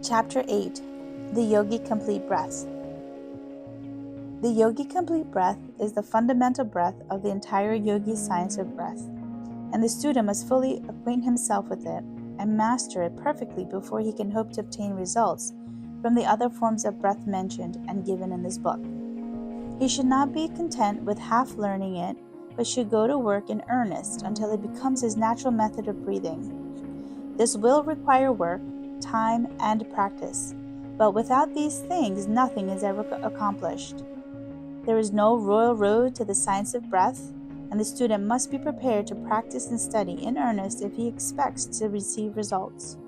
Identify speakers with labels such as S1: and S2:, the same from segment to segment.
S1: Chapter 8. The Yogi Complete Breath. The Yogi Complete Breath is the fundamental breath of the entire yogi science of breath, and the student must fully acquaint himself with it and master it perfectly before he can hope to obtain results from the other forms of breath mentioned and given in this book. He should not be content with half learning it, but should go to work in earnest until it becomes his natural method of breathing. This will require work, time, and practice, but without these things, nothing is ever accomplished. There is no royal road to the science of breath, and the student must be prepared to practice and study in earnest if he expects to receive results.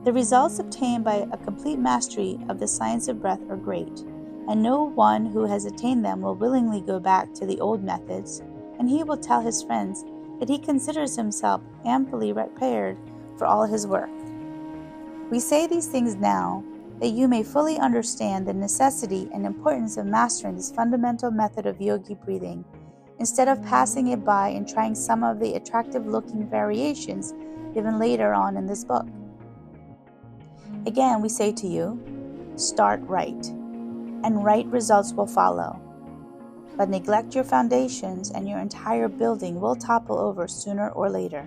S1: The results obtained by a complete mastery of the science of breath are great, and no one who has attained them will willingly go back to the old methods, and he will tell his friends that he considers himself amply prepared for all his work. We say these things now that you may fully understand the necessity and importance of mastering this fundamental method of yogi breathing, instead of passing it by and trying some of the attractive-looking variations given later on in this book. Again, we say to you, start right, and right results will follow. But neglect your foundations and your entire building will topple over sooner or later.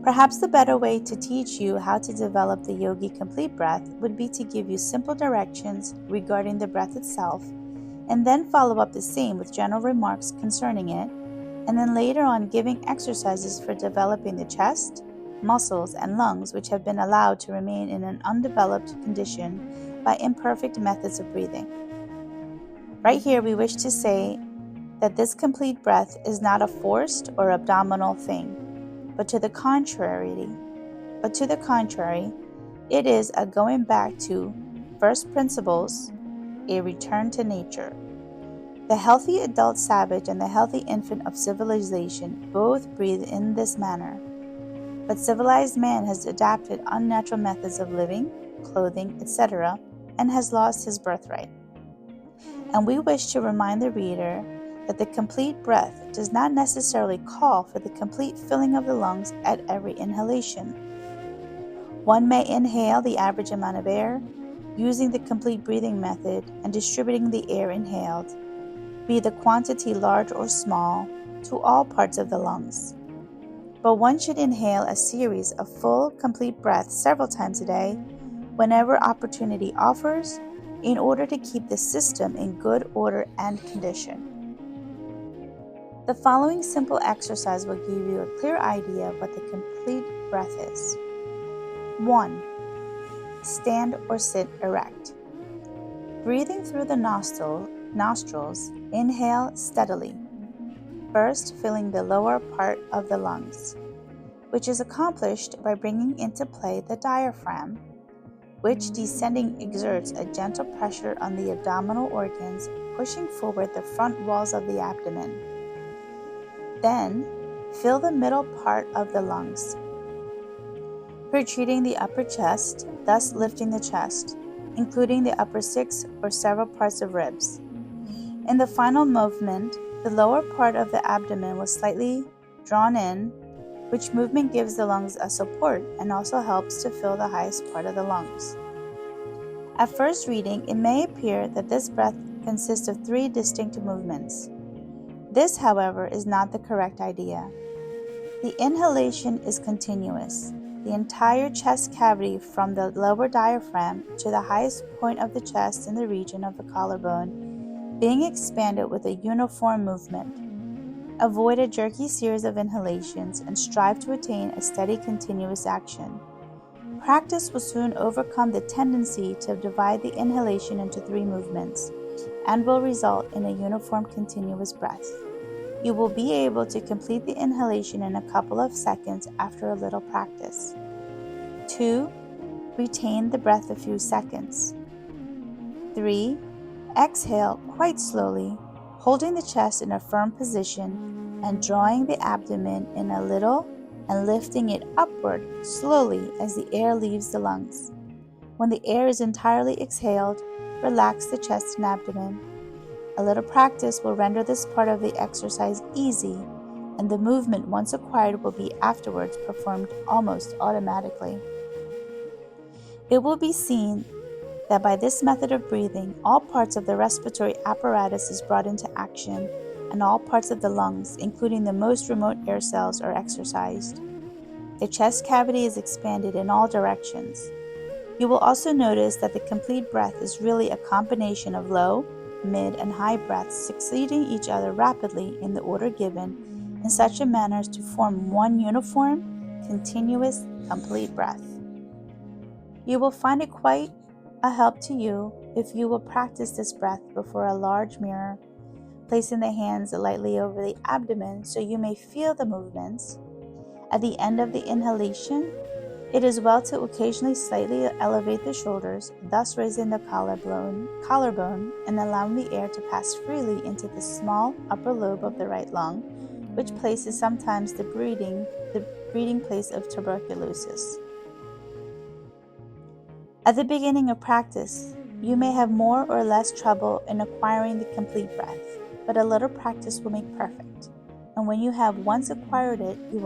S1: Perhaps the better way to teach you how to develop the Yogi Complete Breath would be to give you simple directions regarding the breath itself, and then follow up the same with general remarks concerning it, and then later on giving exercises for developing the chest, muscles, and lungs which have been allowed to remain in an undeveloped condition by imperfect methods of breathing. Right here we wish to say that this complete breath is not a forced or abdominal thing, but to the contrary, it is a going back to first principles, a return to nature. The healthy adult savage and the healthy infant of civilization both breathe in this manner. But civilized man has adapted unnatural methods of living, clothing, etc., and has lost his birthright. And we wish to remind the reader that the complete breath does not necessarily call for the complete filling of the lungs at every inhalation. One may inhale the average amount of air, using the complete breathing method and distributing the air inhaled, be the quantity large or small, to all parts of the lungs. But one should inhale a series of full, complete breaths several times a day, whenever opportunity offers, in order to keep the system in good order and condition. The following simple exercise will give you a clear idea of what the complete breath is. 1. Stand or sit erect. Breathing through the nostrils, inhale steadily, first filling the lower part of the lungs, which is accomplished by bringing into play the diaphragm, which descending exerts a gentle pressure on the abdominal organs, pushing forward the front walls of the abdomen. Then, fill the middle part of the lungs, protruding the upper chest, thus lifting the chest, including the upper 6 or several parts of ribs. In the final movement, the lower part of the abdomen was slightly drawn in, which movement gives the lungs a support and also helps to fill the highest part of the lungs. At first reading, it may appear that this breath consists of 3 distinct movements. This, however, is not the correct idea. The inhalation is continuous. The entire chest cavity from the lower diaphragm to the highest point of the chest in the region of the collarbone being expanded with a uniform movement. Avoid a jerky series of inhalations and strive to attain a steady continuous action. Practice will soon overcome the tendency to divide the inhalation into 3 movements and will result in a uniform continuous breath. You will be able to complete the inhalation in a couple of seconds after a little practice. 2. Retain the breath a few seconds. 3. Exhale quite slowly, holding the chest in a firm position and drawing the abdomen in a little and lifting it upward slowly as the air leaves the lungs. When the air is entirely exhaled, relax the chest and abdomen. A little practice will render this part of the exercise easy, and the movement once acquired will be afterwards performed almost automatically. It will be seen that by this method of breathing, all parts of the respiratory apparatus is brought into action, and all parts of the lungs, including the most remote air cells, are exercised. The chest cavity is expanded in all directions. You will also notice that the complete breath is really a combination of low, mid, and high breaths succeeding each other rapidly in the order given in such a manner as to form one uniform, continuous, complete breath. You will find it quite a help to you if you will practice this breath before a large mirror, placing the hands lightly over the abdomen so you may feel the movements. At the end of the inhalation, it is well to occasionally slightly elevate the shoulders, thus raising the collarbone and allowing the air to pass freely into the small upper lobe of the right lung, which place is sometimes the breeding place of tuberculosis. At the beginning of practice, you may have more or less trouble in acquiring the complete breath, but a little practice will make perfect. And when you have once acquired it, you will